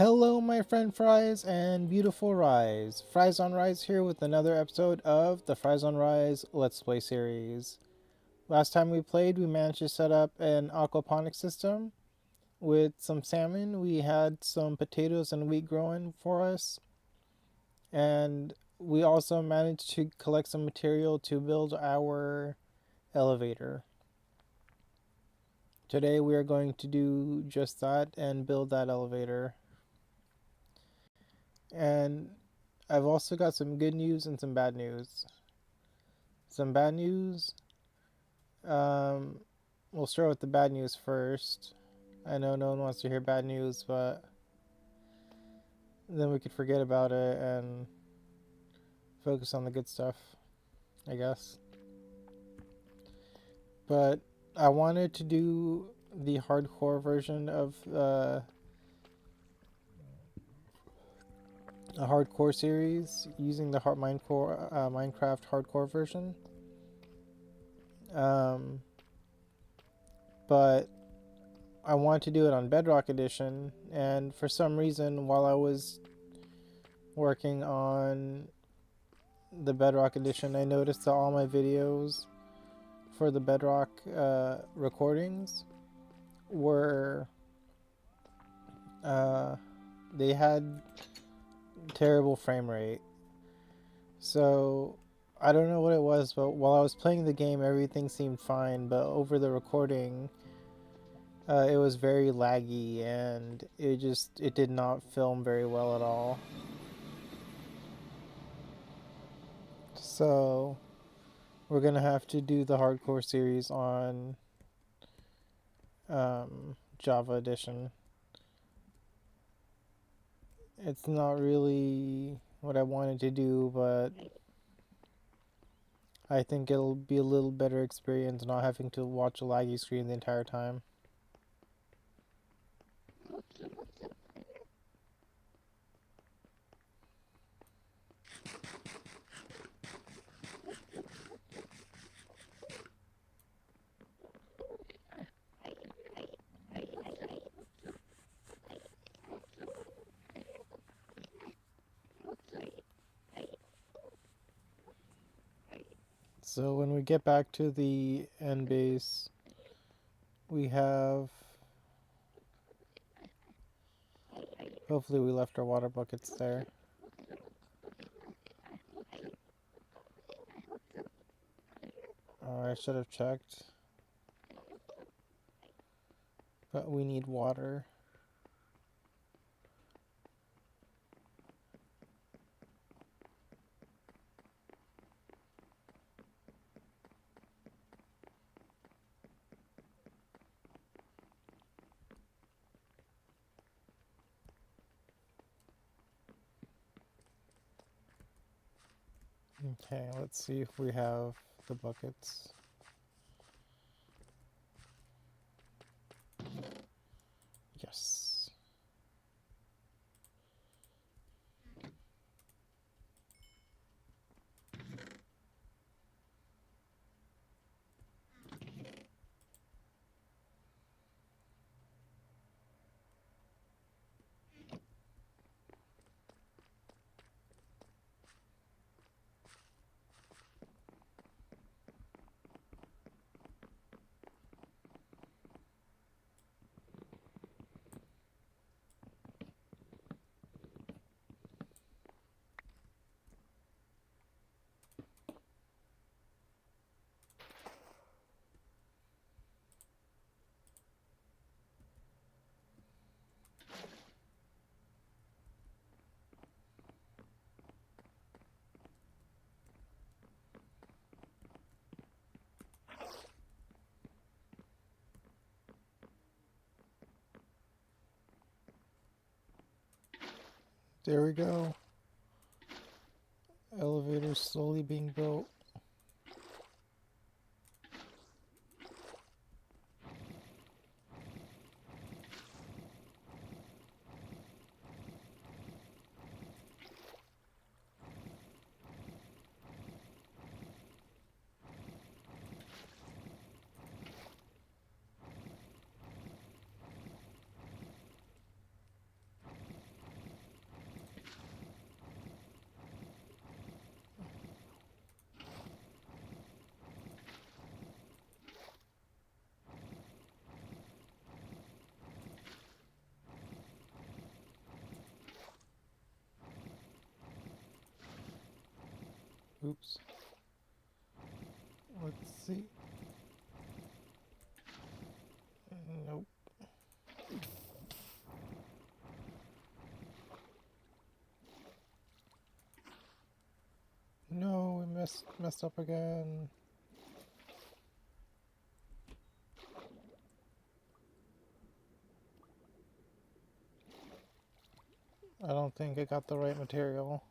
Hello, my friend Fries and beautiful Ryes. Fries on Ryes here with another episode of the Fries on Ryes Let's Play series. Last time we played, we managed to set up an aquaponic system with some salmon. We had some potatoes and wheat growing for us, and we also managed to collect some material to build our elevator. Today, we are going to do just that and build that elevator. And I've also got some good news and some bad news. Some bad news. Um, we'll start with the bad news first. I know no one wants to hear bad news, but then we could forget about it and focus on the good stuff, I guess. But I wanted to do the hardcore version of a hardcore series using the Minecraft hardcore version. Um, but I wanted to do it on Bedrock Edition, and for some reason, while I was working on the Bedrock Edition, I noticed that all my videos for the Bedrock recordings were they had terrible frame rate. So I don't know what it was, but while I was playing the game, everything seemed fine. But over the recording, it was very laggy, and it did not film very well at all. So we're gonna have to do the hardcore series on Java Edition. It's not really what I wanted to do, but I think it'll be a little better experience not having to watch a laggy screen the entire time. So when we get back to the end base, we have... Hopefully we left our water buckets there. I should have checked. But we need water. Okay, let's see if we have the buckets. Yes. There we go. Elevator slowly being built. Oops. Let's see. Nope. No, we messed up again. I don't think I got the right material.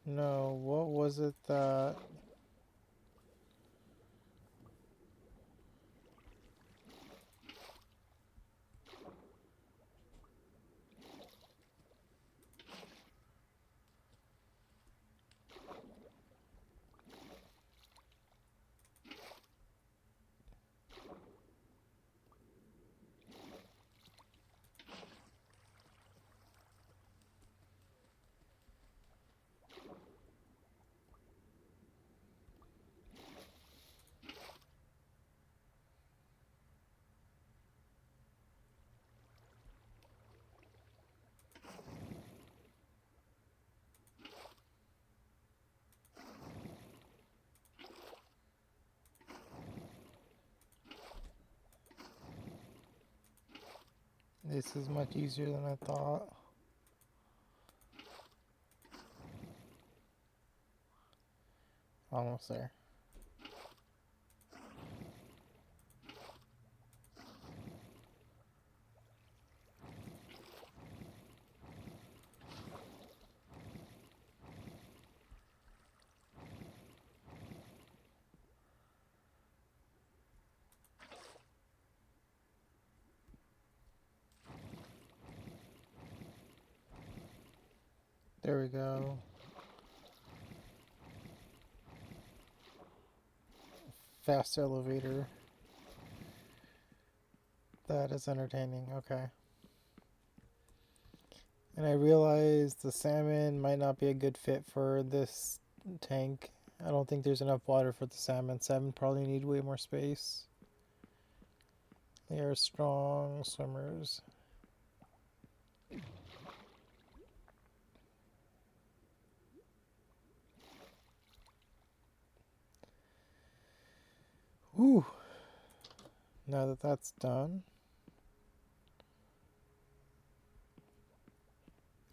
No, what was it that... This is much easier than I thought. Almost there. There we go. Fast elevator. That is entertaining. Okay. And I realized the salmon might not be a good fit for this tank. I don't think there's enough water for the salmon. Salmon probably need way more space. They are strong swimmers. Whew. Now that that's done,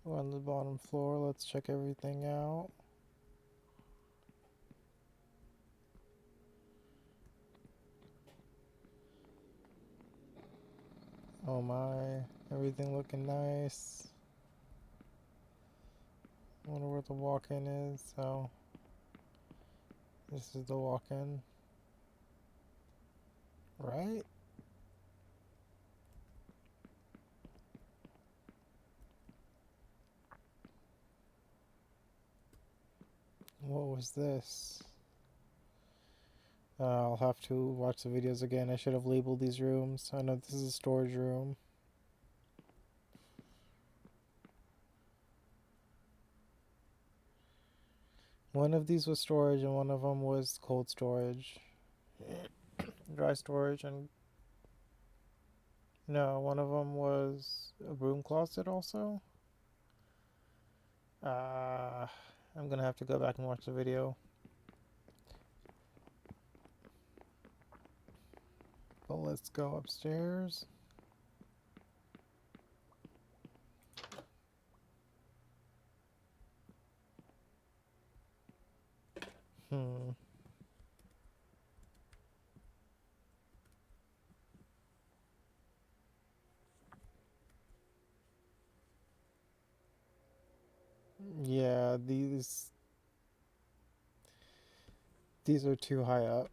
we're on the bottom floor. Let's check everything out. Oh my, everything looking nice. I wonder where the walk-in is. So, this is the walk-in. Right? What was this? I'll have to watch the videos again. I should have labeled these rooms. I know this is a storage room. One of these was storage and one of them was cold storage. Dry storage and... No, one of them was a broom closet also. I'm gonna have to go back and watch the video. But let's go upstairs. Yeah, these are too high up.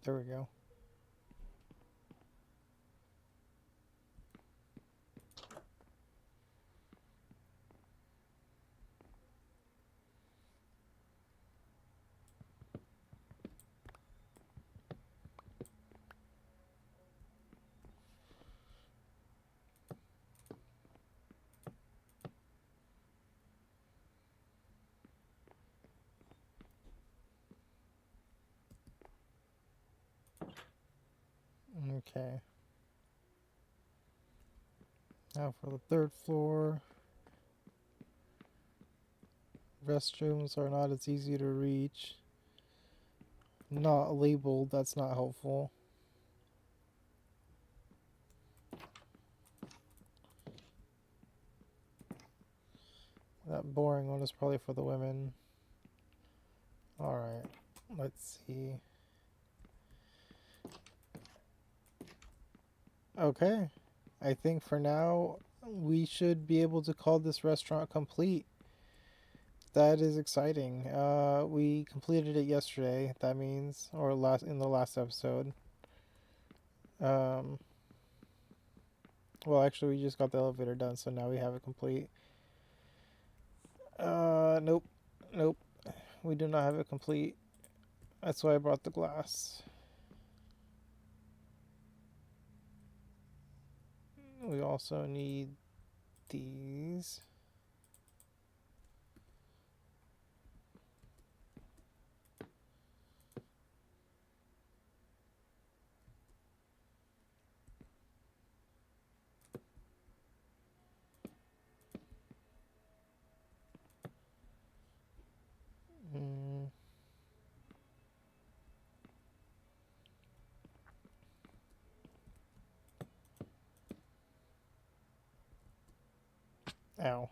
There we go. Okay. Now for the third floor. Restrooms are not as easy to reach. Not labeled, that's not helpful. That boring one is probably for the women. Alright, let's see. Okay, I think for now we should be able to call this restaurant complete. That is exciting. We completed it yesterday. That means, or last in the last episode. Um, well, actually, we just got the elevator done, so now we have it complete. Nope, nope. We do not have it complete. That's why I brought the glass. We also need these. Mm. Ow.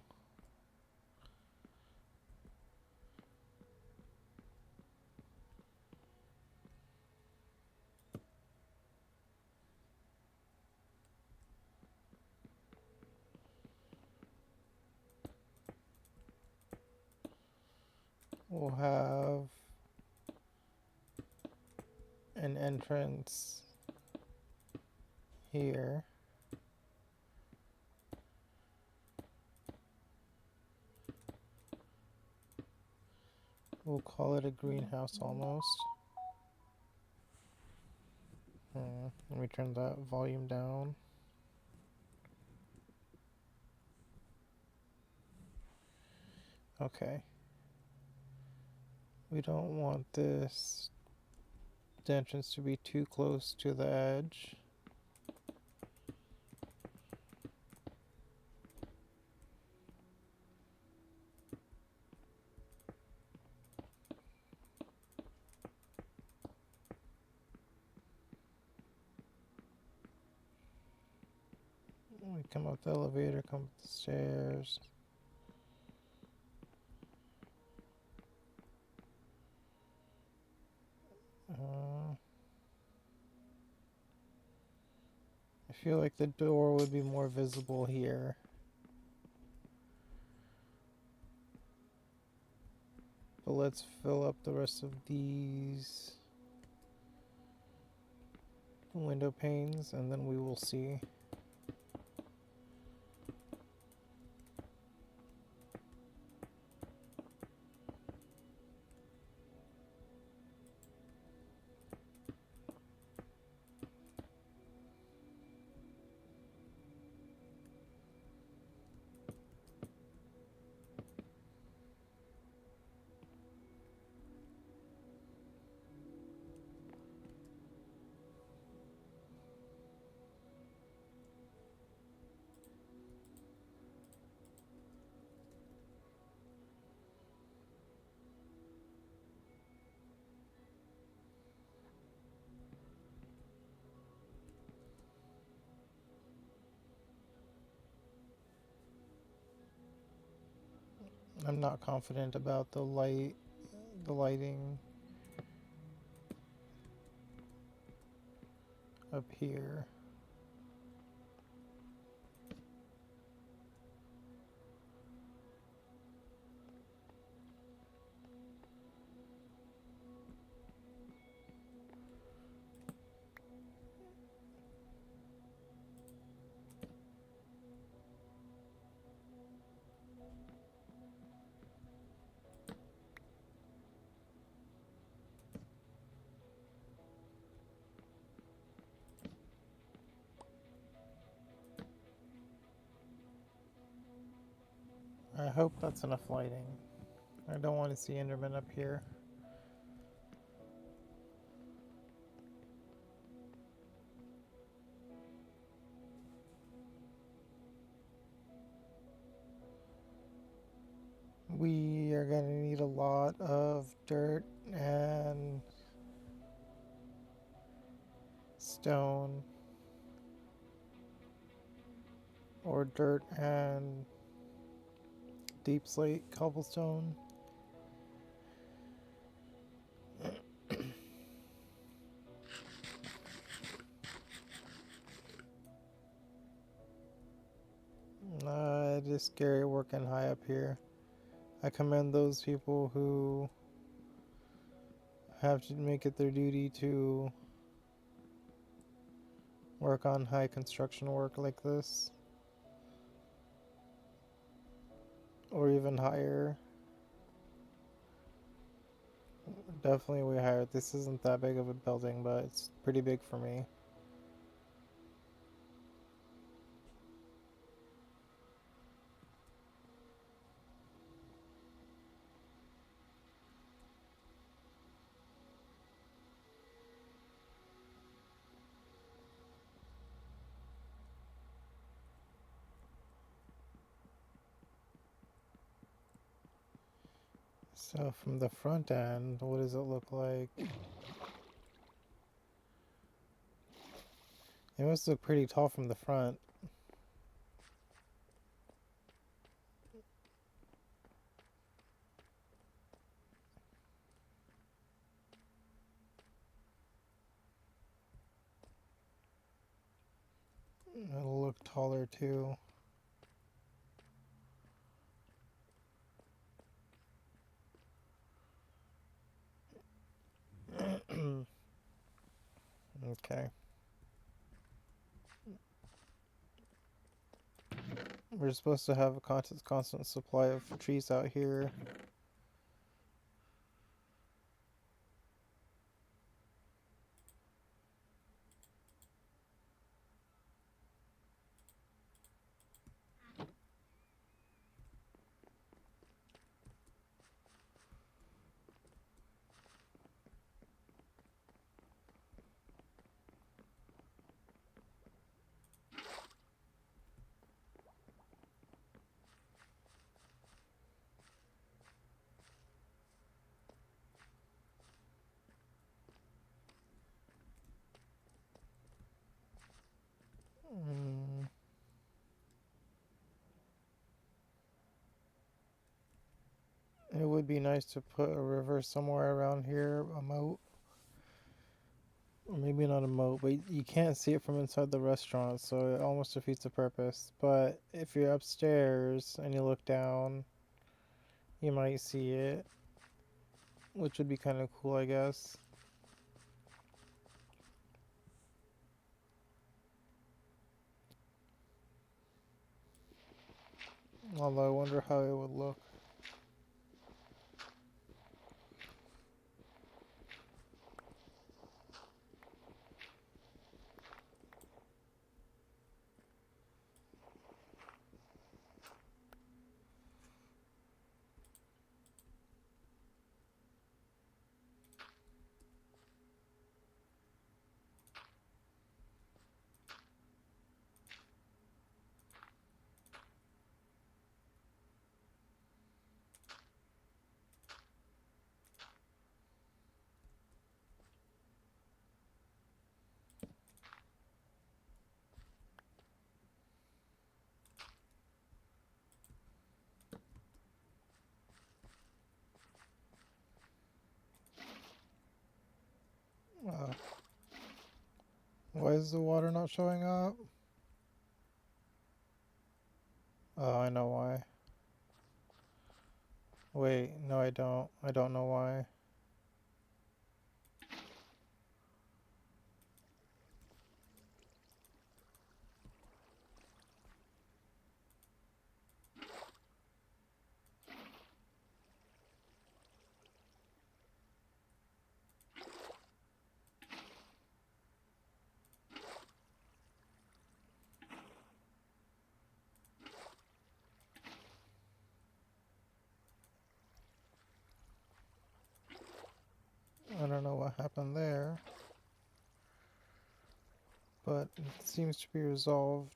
We'll have an entrance here. We'll call it a greenhouse almost. Let me turn that volume down. Okay. We don't want this entrance to be too close to the edge. We come up the elevator, come up the stairs. I feel like the door would be more visible here. But let's fill up the rest of these window panes and then we will see. I'm not confident about the lighting up here. I hope that's enough lighting. I don't want to see Enderman up here. We are going to need a lot of dirt and stone, or dirt and deep slate cobblestone. It is scary working high up here. I commend those people who have to make it their duty to work on high construction work like this, or even higher. Definitely way higher. This isn't that big of a building, but it's pretty big for me. So from the front end, what does it look like? It must look pretty tall from the front. It'll look taller too. Okay. We're supposed to have a constant supply of trees out here. Mm, it would be nice to put a river somewhere around here, a moat. Or maybe not a moat, but you can't see it from inside the restaurant, so it almost defeats the purpose. But if you're upstairs and you look down, you might see it, which would be kind of cool, I guess. Although I wonder how it would look. Uh, why is the water not showing up? Oh, I know why. Wait, no, I don't. I don't know why. I don't know what happened there, but it seems to be resolved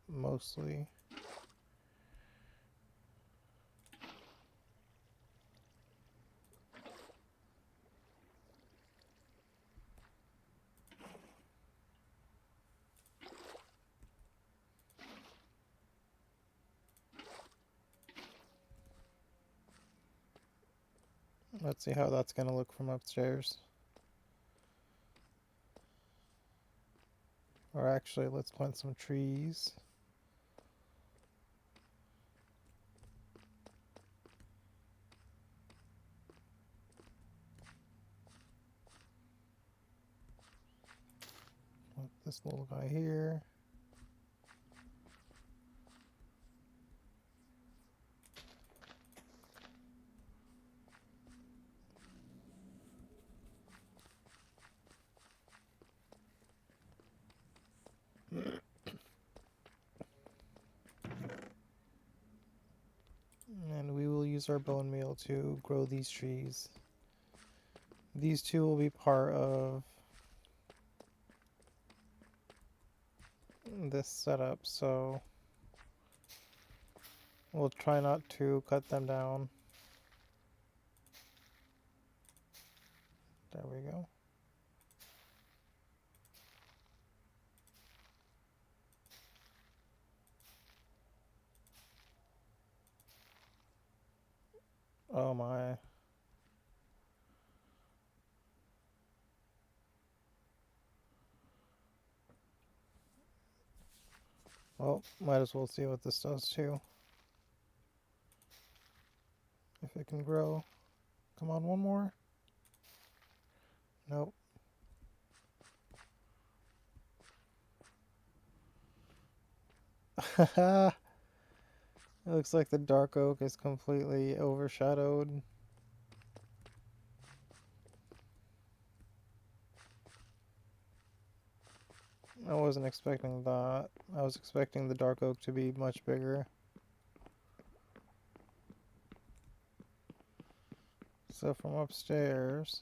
mostly. Let's see how that's gonna look from upstairs. Or actually, let's plant some trees. Put this little guy here. And we will use our bone meal to grow these trees. These two will be part of this setup, so we'll try not to cut them down. There we go. Oh my. Well, might as well see what this does too. If it can grow. Come on, one more. Nope. It looks like the dark oak is completely overshadowed. I wasn't expecting that. I was expecting the dark oak to be much bigger. So from upstairs,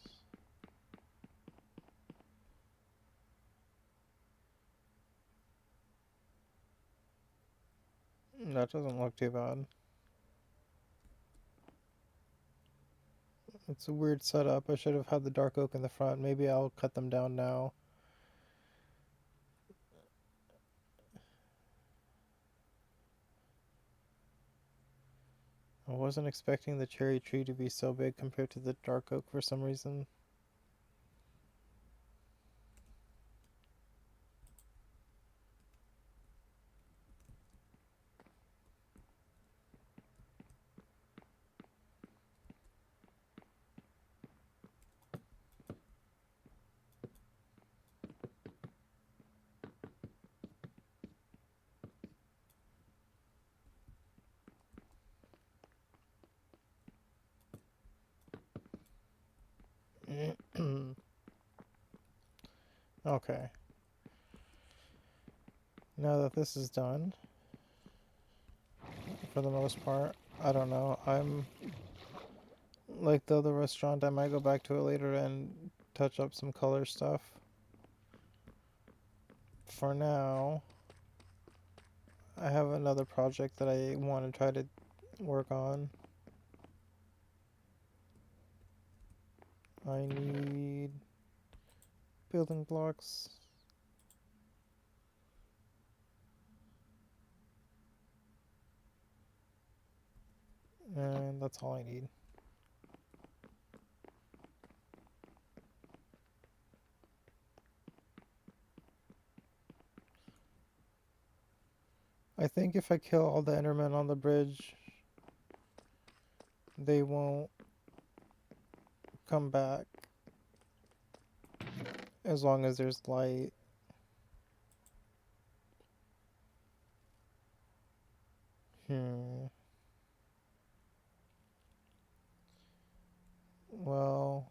that doesn't look too bad. It's a weird setup. I should have had the dark oak in the front. Maybe I'll cut them down now. I wasn't expecting the cherry tree to be so big compared to the dark oak for some reason. Okay. Now that this is done, for the most part, I don't know. I'm like the other restaurant, I might go back to it later and touch up some color stuff. For now, I have another project that I want to try to work on. I need building blocks. And that's all I need. I think if I kill all the Endermen on the bridge, they won't come back as long as there's light. Well,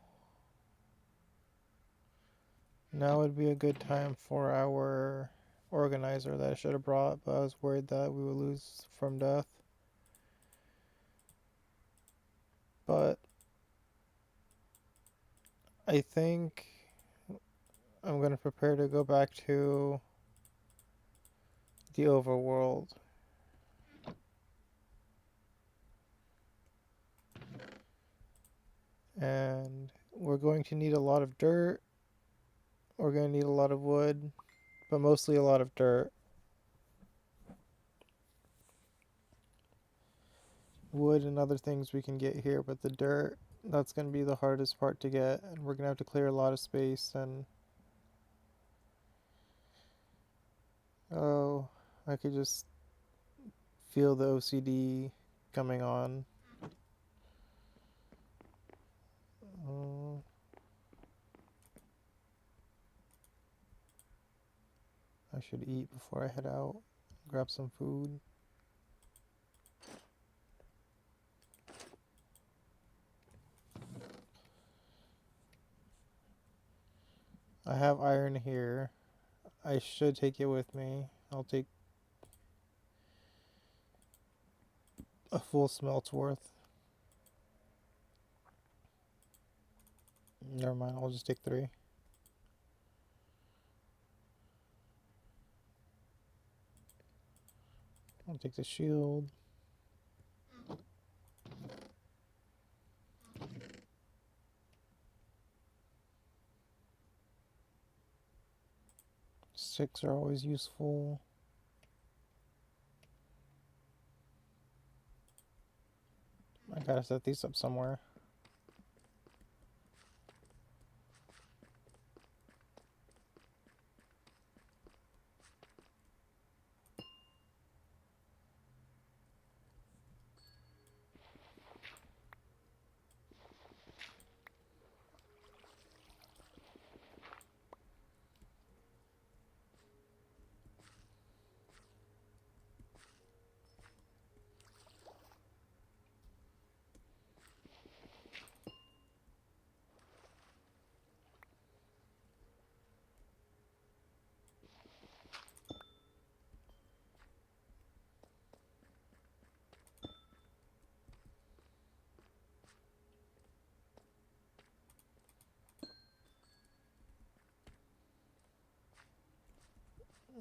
now would be a good time for our organizer that I should have brought, but I was worried that we would lose from death. But I think I'm going to prepare to go back to the overworld. And we're going to need a lot of dirt. We're going to need a lot of wood, but mostly a lot of dirt. Wood and other things we can get here, but the dirt That's going to be the hardest part to get, and we're going to have to clear a lot of space. And oh, I could just feel the OCD coming on. Uh, I should eat before I head out. Grab some food. I have iron here. I should take it with me. I'll take a full smelt's worth. Never mind, I'll just take 3. I'll take the shield. Sticks are always useful. I gotta set these up somewhere.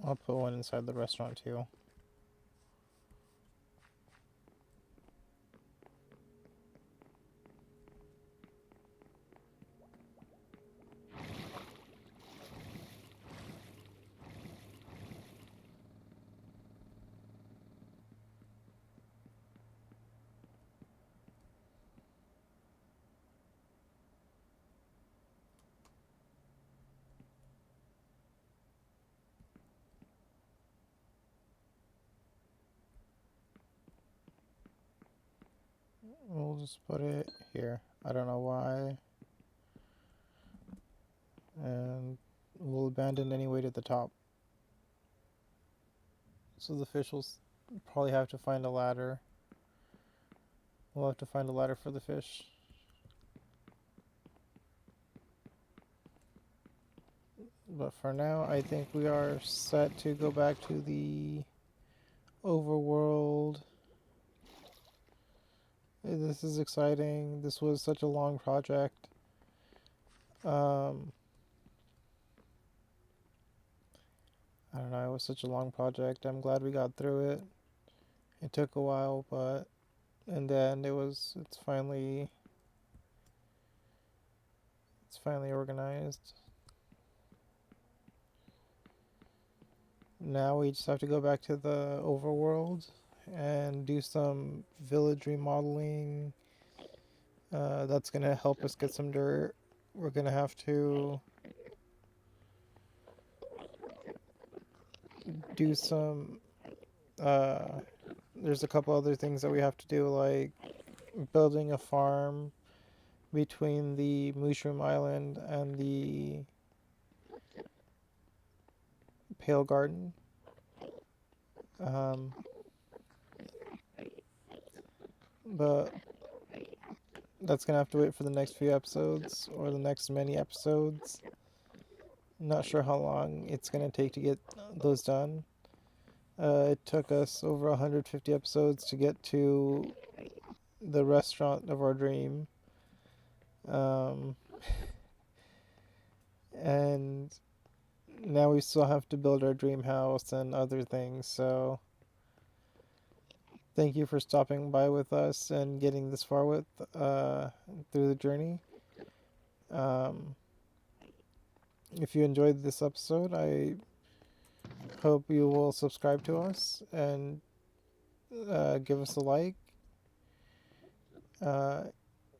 I'll put one inside the restaurant too. We'll just put it here. I don't know why. And we'll abandon any weight at the top. So the fish will probably have to find a ladder. We'll have to find a ladder for the fish. But for now, I think we are set to go back to the overworld. This is exciting. This was such a long project. I don't know, it was such a long project. I'm glad we got through it. It took a while, but in the end it's finally organized. Now we just have to go back to the overworld and do some village remodeling. That's gonna help us get some dirt. We're gonna have to do some there's a couple other things that we have to do, like building a farm between the Mushroom Island and the Pale Garden. But that's gonna have to wait for the next few episodes or the next many episodes. Not sure how long it's gonna take to get those done. It took us over 150 episodes to get to the restaurant of our dream. And now we still have to build our dream house and other things, so thank you for stopping by with us and getting this far with through the journey. If you enjoyed this episode, I hope you will subscribe to us and give us a like.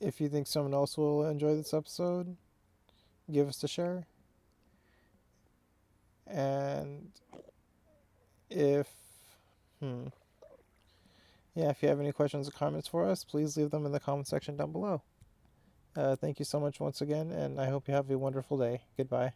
If you think someone else will enjoy this episode, give us a share. And if, hmm, yeah, if you have any questions or comments for us, please leave them in the comment section down below. Thank you so much once again, and I hope you have a wonderful day. Goodbye.